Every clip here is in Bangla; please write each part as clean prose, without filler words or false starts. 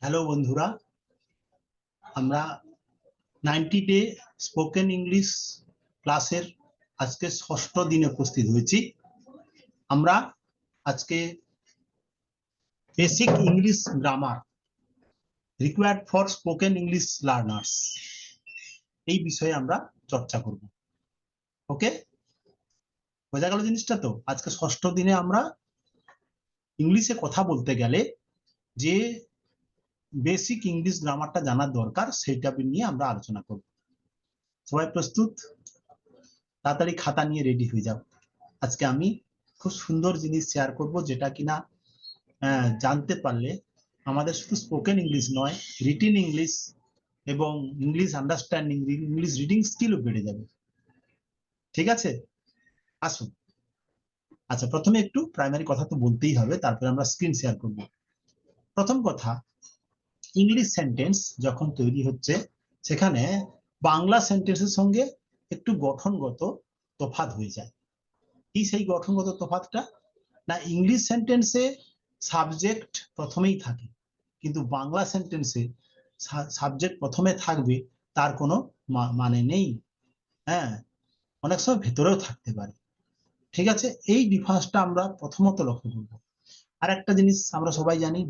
হ্যালো বন্ধুরা, আমরা 90 ডে স্পোকেন ইংলিশ ক্লাসের আজকে ষষ্ঠ দিনে উপস্থিত হয়েছি। আমরা আজকে basic English grammar required for spoken English learners এই বিষয়ে আমরা চর্চা করব। ওকে, বোঝা গেল জিনিসটা? তো আজকে ষষ্ঠ দিনে আমরা ইংলিশে কথা বলতে গেলে যে বেসিক ইংলিশ গ্রামারটা জানার দরকার সেটা নিয়ে আমরা আলোচনা করব। সবাই প্রস্তুত? তাড়াতাড়ি খাতা নিয়ে রেডি হয়ে যাও। আজকে আমি খুব সুন্দর জিনিস শেয়ার করব, যেটা কিনা জানতে পারলে আমাদের শুধু স্পোকেন ইংলিশ নয়, রিটেন ইংলিশ এবং ইংলিশ আন্ডারস্ট্যান্ডিং, ইংলিশ রিডিং স্কিলও বেড়ে যাবে। ঠিক আছে, আসুন। আচ্ছা, প্রথমে একটু প্রাইমারি কথা তো বলতেই হবে, তারপরে আমরা স্ক্রিন শেয়ার করব। প্রথম কথা, ইংলিশ সেন্টেন্স যখন তৈরি হচ্ছে সেখানে বাংলা সেন্টেন্সের সঙ্গে একটু গঠনগত তফাৎ হয়ে যায়। কি সেই গঠনগত তফাৎটা? না, ইংলিশ সেন্টেন্সে সাবজেক্ট প্রথমেই থাকে, কিন্তু বাংলা সেন্টেন্সে সাবজেক্ট প্রথমে থাকবে তার কোনো মানে নেই। হ্যাঁ, অনেক সময় ভেতরেও থাকতে পারে। ঠিক আছে, এই ডিফারেন্সটা আমরা প্রথমত লক্ষ্য করব। আর একটা জিনিস আমরা সবাই জানি,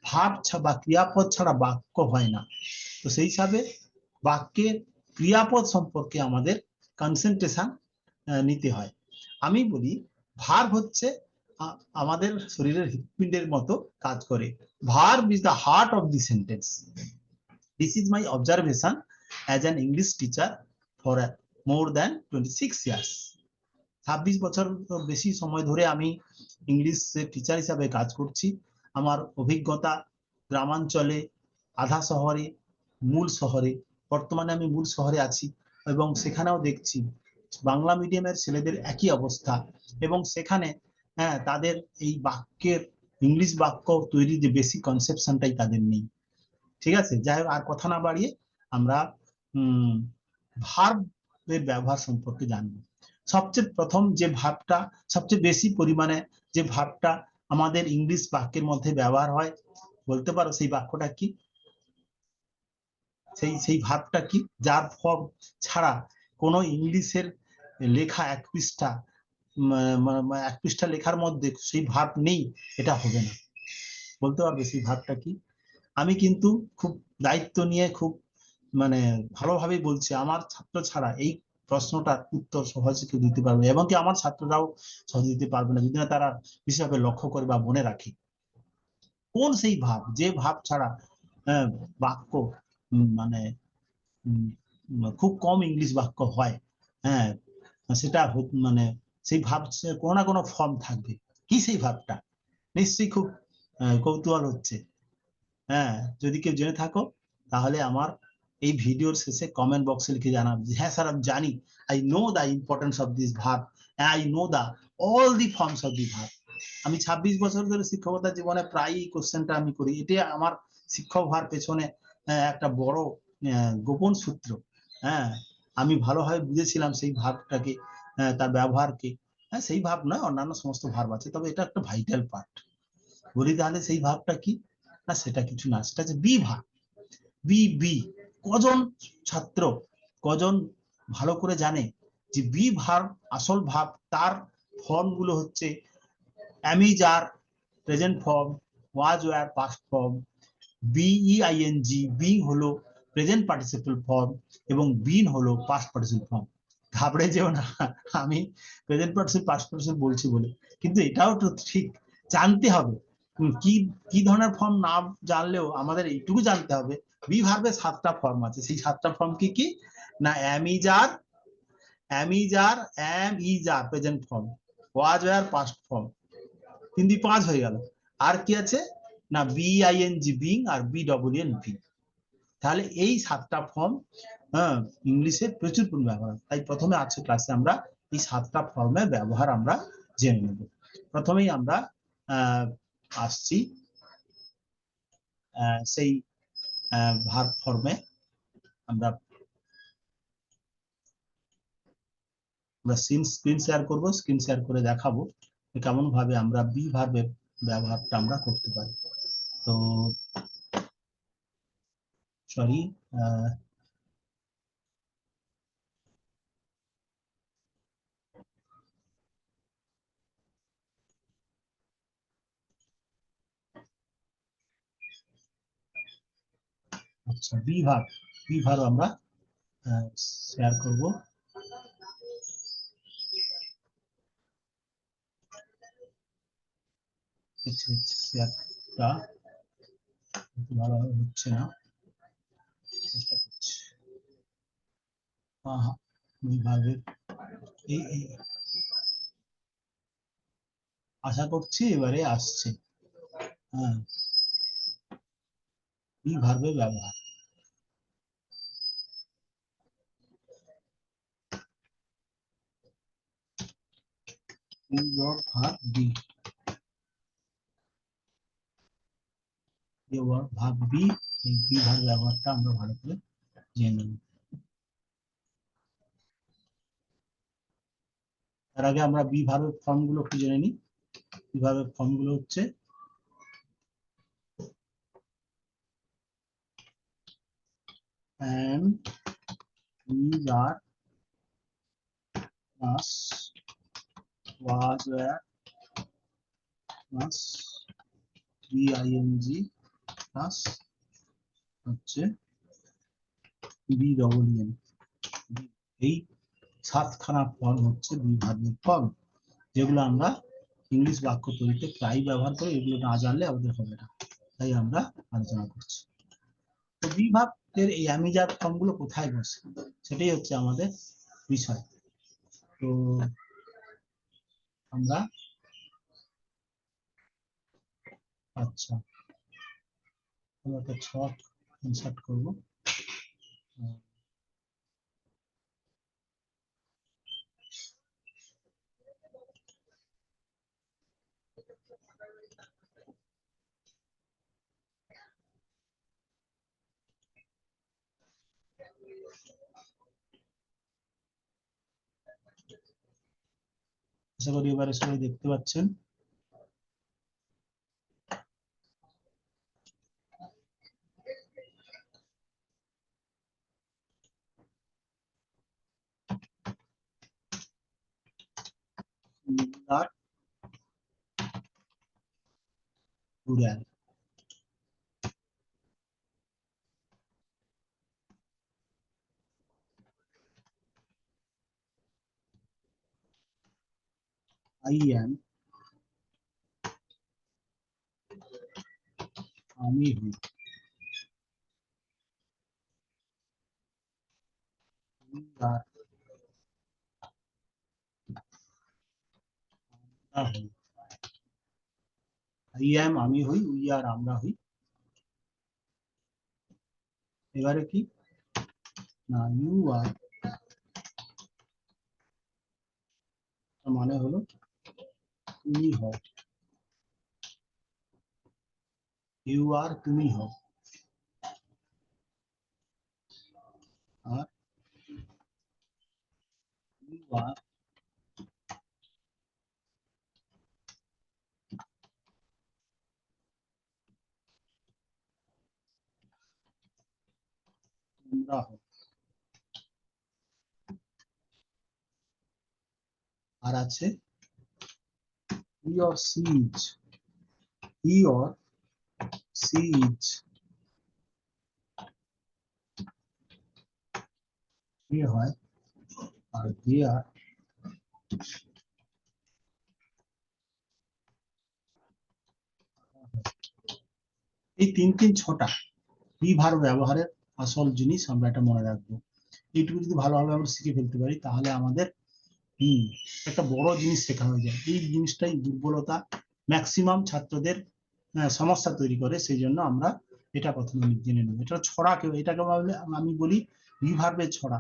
ভাব বা ক্রিয়াপদ ছাড়া বাক্য হয় না। তো সেই হিসাবে বাক্যের ক্রিয়াপদ সম্পর্কে আমাদের কনসেন্ট্রেশন নিতে হয়। আমি বলি, ভার্ব হচ্ছে আমাদের শরীরের হৃৎপিণ্ডের মতো কাজ করে। Verb is the heart of the sentence. This is my observation as an English teacher for more than 26 years. 26 বছর বেশি সময় ধরে আমি ইংলিশ টিচার হিসাবে কাজ করছি। আমার অভিজ্ঞতা গ্রামাঞ্চলে, আধা শহরে, মূল শহরে। বর্তমানে আমি মূল শহরে আছি এবং সেখানেও দেখছি বাংলা মিডিয়ামের ছেলেদের একই অবস্থা, এবং সেখানে তাদের এই বাক্যের ইংলিশ বাক্য তৈরির যে বেসিক কনসেপশনটাই তাদের নেই। ঠিক আছে, যাই হোক, আর কথা না বাড়িয়ে আমরা ভার্বের ব্যবহার সম্পর্কে জানবো। সবচেয়ে প্রথম যে ভার্বটা, সবচেয়ে বেশি পরিমাণে যে ভার্বটা আমাদের ইংলিশ বাক্যের মধ্যে ব্যবহার হয়, বলতে পারো সেই বাক্যটা কি? সেই ভার্বটা কি যার ফর্ম ছাড়া কোনো ইংলিশের লেখা এক পৃষ্ঠা লেখার মধ্যে সেই ভার্ব নেই, এটা হবে না। বলতে পারবে সেই ভার্বটা কি? আমি কিন্তু খুব দায়িত্ব নিয়ে খুব ভালোভাবে বলছি, আমার ছাত্র ছাড়া এই প্রশ্নটার উত্তর সহজে কেউ দিতে পারবে, এবং কি আমার ছাত্ররাও সহজে দিতে পারবে না যদি না তারা বিশেষভাবে লক্ষ্য করে বা মনে রাখে। কোন সেই ভাব, যে ভাব ছাড়া বাক্য মানে খুব কম ইংলিশ বাক্য হয়। হ্যাঁ, সেটা সেই ভাব কোনো না কোনো ফর্ম থাকবে। কি সেই ভাবটা? নিশ্চয়ই খুব কৌতূহল হচ্ছে। হ্যাঁ, যদি কেউ জেনে থাকো তাহলে আমার এই ভিডিওর শেষে কমেন্ট বক্সে লিখে জানাবে যে হ্যাঁ স্যার, আমি জানি, I know the importance of this verb, I know the all the forms of the verb. আমি 26 বছর ধরে শিক্ষকতা জীবনে প্রায় এই কোশ্চেনটা আমি করি। এটা আমার শিক্ষক হওয়ার পেছনে একটা বড় গোপন সূত্র। হ্যাঁ, আমি ভালোভাবে বুঝেছিলাম সেই ভার্বটাকে, তার ব্যবহারকে। হ্যাঁ, সেই ভার্ব নয়, অন্যান্য সমস্ত ভার্ব আছে, তবে এটা একটা ভাইটাল পার্ট। বলি তাহলে সেই ভাবটা কি? না, সেটা কিছু না, সেটা হচ্ছে বি ভাব। বি বি কজন ছাত্র, কজন ভালো করে জানে যে বি ভাব, আসল ভাব, তার ফর্ম গুলো হচ্ছে am is are present form, was were past form, B E I N G being হলো প্রেজেন্ট পার্টিসিপল ফর্ম, এবং বিন হলো পাস্ট পার্টিসিপল ফর্ম। ঘাবড়ে যেও না, আমি প্রেজেন্ট পার্টিসিপল পাস্ট পার্টিসিপল বলছি বলে, কিন্তু এটাও তো ঠিক জানতে হবে। কি কি ধরনের ফর্ম না জানলেও আমাদের এইটুকু জানতে হবে, বি ভার্বের 7টা ফর্ম আছে। সেই 7টা ফর্ম কি কি? না, am is are, present form, was were past form, 3 দিয়ে 5 হয়ে গেল। আর কি আছে? না, বিআইএনজি বিং আর বিডব্লিউএন বি। তাহলে এই 7টা ফর্ম ইংলিশে প্রচুর পরিমাণে ব্যবহার। তাই প্রথমে আজকে ক্লাসে আমরা এই 7টা ফর্মের ব্যবহার আমরা জেনে নেব। প্রথমেই আমরা আসছি সেই ভার্ব ফর্মে। আমরা স্ক্রিন শেয়ার করব, স্ক্রিন শেয়ার করে দেখাবো কেমন ভাবে আমরা বি ভার্বের ব্যবহারটা আমরা করতে পারি। তো সরি, আচ্ছা বি ভার্ব আমরা শেয়ার করব। শেয়ারটা ভালোভাবে হচ্ছে না, চেষ্টা করছি। বি ভার্বের এই আশা করছি এবারে আসছে। হ্যাঁ, বি ভার্বের ব্যবহার। ভার্ব বি, ভার্ব বি, এই বি ভার্ব ব্যবহারটা আমরা ভালো করে জেনে নেব। তার আগে আমরা বি ভার্বের ফর্ম গুলো একটু জেনে নিই। বি ভার্বের ফর্ম গুলো হচ্ছে am, is, are, was, were, plus bing plus হচ্ছে been। এই সাতখানা ফর্ম হচ্ছে বি ভার্বের ফর্ম, যেগুলো আমরা ইংলিশ বাক্য তৈরিতে প্রায় ব্যবহার করি। এগুলো না জানলে আমাদের হবে না, তাই আমরা আলোচনা করছি। তো বি ভার্বের এই অ্যামিজার ফর্ম গুলো কোথায় বসে, সেটাই হচ্ছে আমাদের বিষয়। তো আমরা আচ্ছা আমরা একটা ছক ইনসার্ট করব। আশা করি এবারে সবাই দেখতে পাচ্ছেন। I am, আমি হই, I am আমি হই, উই আর আমরা হই। এবারে কি না, ইউ আর মানে হলো তুমি হও, ইউ আর তুমি হও, আর ইউ আর তোমরা হও। আর আছে he or she is, he or she is, সে হয়, আর দে আর এই তিন ছটা বি ভার্ব ব্যবহারের আসল জিনিস, আমরা এটা মনে রাখবো। এইটুকু যদি ভালোভাবে আমরা শিখে ফেলতে পারি তাহলে আমাদের একটা বড় জিনিস শেখা হয়ে যায়। এই জিনিসটাই দুর্বলতা ম্যাক্সিমাম ছাত্রদের সমস্যা তৈরি করে, সেই জন্য আমরা এটা প্রথমে জেনে নেব। এটা ছড়া, কেউ এটাকে আমি বলি বি ভার্বের ছড়া।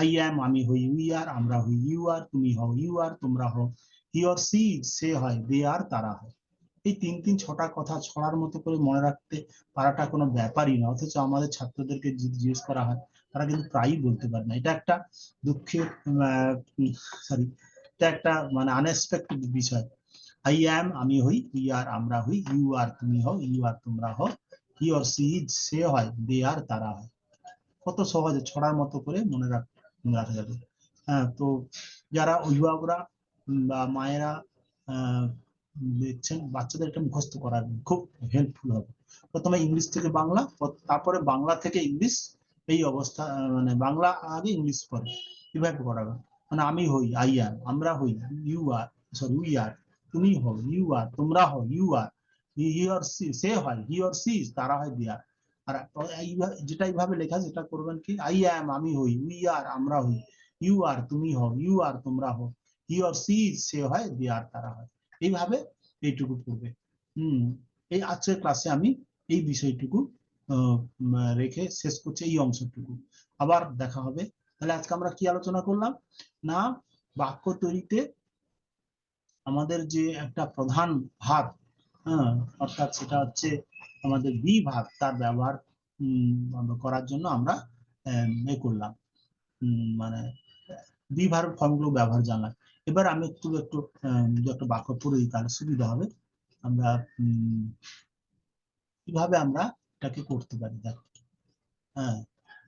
আই অ্যাম আমি হই, উই আর আমরা হই, ইউ আর তুমি হও, ইউ আর তোমরা হও, হি অর সি সে হয়, দে আর তারা হয়। এই ছটা কথা ছড়ার মতো করে মনে রাখতে পারাটা কোনো ব্যাপারই না, অথচ আমাদের ছাত্রদেরকে যদি জিজ্ঞেস করা হয় তারা কিন্তু প্রায়ই বলতে পারে না। এটা একটা দুঃখের সরি, এটা একটা মানে আনএক্সপেক্টেড বিষয়। আই অ্যাম আমি হই, উই আর আমরা হই, ইউ আর তুমি হও, ইউ আর তোমরা হও, হি অর সি ইজ সে হয়, দে আর তারা হয়। কত সহজে ছড়ার মতো করে মনে রাখা যাবে। হ্যাঁ, তো যারা অভিভাবকরা বা মায়েরা দেখছেন, বাচ্চাদের এটা মুখস্থ করাবেন, খুব হেল্পফুল হবে। প্রথমে ইংলিশ থেকে বাংলা, তারপরে বাংলা থেকে ইংলিশ, এই অবস্থা, মানে বাংলা আগে ইংলিশ পরে, কিভাবে করাবেন। মানে আমি হই, আই অ্যাম, আমরা হই, you are, sorry we are, তুমি হও, ইউ আর, তোমরা হও, you are, he or she সে হয়, হি অর সি তারা হয়, দে আর। আর যেটা এইভাবে লেখা, যেটা করবেন কি, আই অ্যাম আমি হই, উই আর আমরা হই, ইউ আর তুমি হও, ইউ আর তোমরা হও, হি অর সি সে হয়, দে আর তারা হয়। এইভাবে এইটুকু পড়বে। এই আজকের ক্লাসে আমি এই বিষয়টুকু রেখে শেষ করছি, এই অংশটুকু। আবার দেখা হবে। তাহলে আজকে আমরা কি আলোচনা করলাম না, বাক্য তৈরিতে আমাদের যে একটা প্রধান ভাব, হ্যাঁ, অর্থাৎ সেটা হচ্ছে আমাদের বি ভাব, তার ব্যবহার করার জন্য আমরা এ করলাম, মানে বি ভার্ব ফর্মগুলো ব্যবহার জানলাম। এবার আমি একটু একটা বাক্য পড়ে দিই, তাহলে সুবিধা হবে। আমরা কিভাবে আমরা এটাকে করতে পারি, দেখো। হ্যাঁ,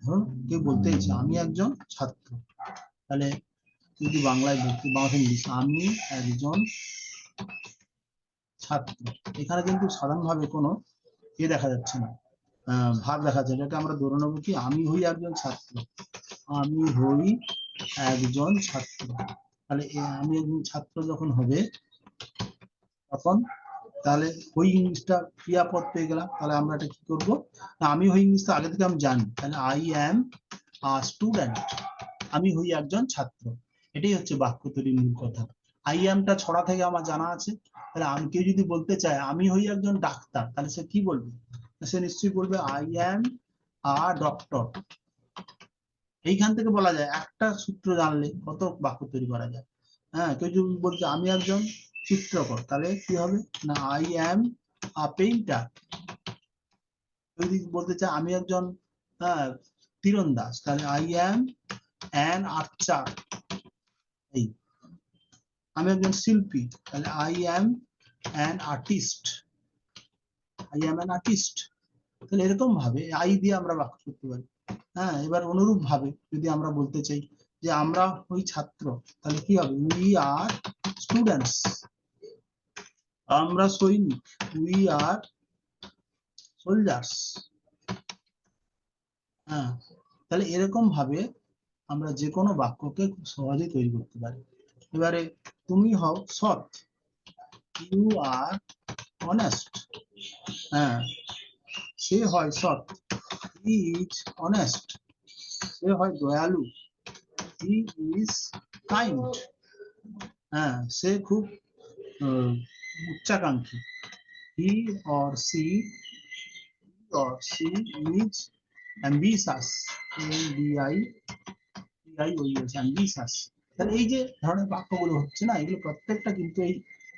ধরুন কেউ বলতে চাইছে আমি একজন ছাত্র, তাহলে যদি বাংলায় বলতে, বাংলা ইংলিশ, আমি একজন ছাত্র। এখানে কিন্তু সাধারণভাবে কোনো দেখা যাচ্ছে না, ভাব দেখা যাচ্ছে। এটাকে আমরা ধরে নেবো কি, আমি হই একজন ছাত্র, আমি হই একজন ছাত্র। তাহলে আমি একজন ছাত্র যখন হবে, তখন তাহলে হই ইংলিশটা ক্রিয়াপদ পেয়ে গেলাম। তাহলে আমরা এটা কি করবো, আমি হই ইংলিশটা আগে থেকে আমি জানি, তাহলে আই অ্যাম আ স্টুডেন্ট, আমি হই একজন ছাত্র। এটাই হচ্ছে বাক্য তৈরির মূল কথা। আই অ্যামটা ছড়া থেকে আমার জানা আছে। তাহলে আমি, কেউ যদি বলতে চায় আমি হই একজন ডাক্তার, তাহলে সে কি বলবে, সে নিশ্চয়ই বলবে আই অ্যাম আ ডক্টর। এইখান থেকে বলা যায়, একটা সূত্র জানলে কত বাক্য তৈরি করা যায়। হ্যাঁ, কেউ যদি বলছে আমি একজন চিত্রকর, তাহলে কি হবে না, আই অ্যাম আ পেইন্টার। যদি বলতে চায় আমি একজন তীরন্দাজ, তাহলে আই অ্যাম অ্যান আর্চার। এই আমি একজন শিল্পী, তাহলে I am an artist, I am an artist. তাহলে এরকম ভাবে আই দিয়ে আমরা বাক্য করতে পারি। হ্যাঁ, এবার অনুরূপ ভাবে যদি আমরা বলতে চাই যে আমরা ওই ছাত্র, তাহলে কি হবে, উই আর স্টুডেন্টস। আমরা সৈনিক, উই আর সোলজার্স। হ্যাঁ, তাহলে এরকম ভাবে আমরা যে কোনো বাক্যকে খুব সহজেই তৈরি করতে পারি। এবারে তুমি হও সৎ, ইউ আর অনেস্ট। হ্যাঁ, সে হয় সৎ, হি ইজ অনেস্ট। সে হয় দয়ালু, হি ইজ কাইন্ড। হ্যাঁ, সে খুব উচ্চাকাঙ্ক্ষী, he or she is ambitious, ambitious. তাহলে এই যে ধরনের বাক্যগুলো হচ্ছে না, এগুলো প্রত্যেকটা কিন্তু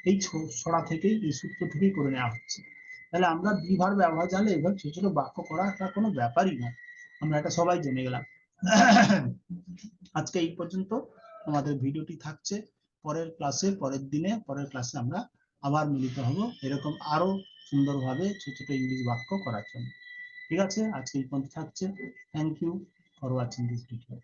এই ছড়া থেকেই, এই সূত্র থেকেই করে নেওয়া হচ্ছে। তাহলে আমরা দ্বিভার ব্যবহার জানলে এভাবে ছোট ছোট বাক্য করাটা কোনো ব্যাপারই না, আমরা এটা সবাই জেনে গেলাম। আজকে এই পর্যন্ত আমাদের ভিডিওটি থাকছে। পরের ক্লাসে, পরের দিনে, পরের ক্লাসে আমরা আবার মিলিত হব এরকম আরো সুন্দরভাবে ছোট ছোট ইংলিশ বাক্য করার জন্য। ঠিক আছে, আজকে এই পর্যন্ত থাকছে। Thank you for watching this video.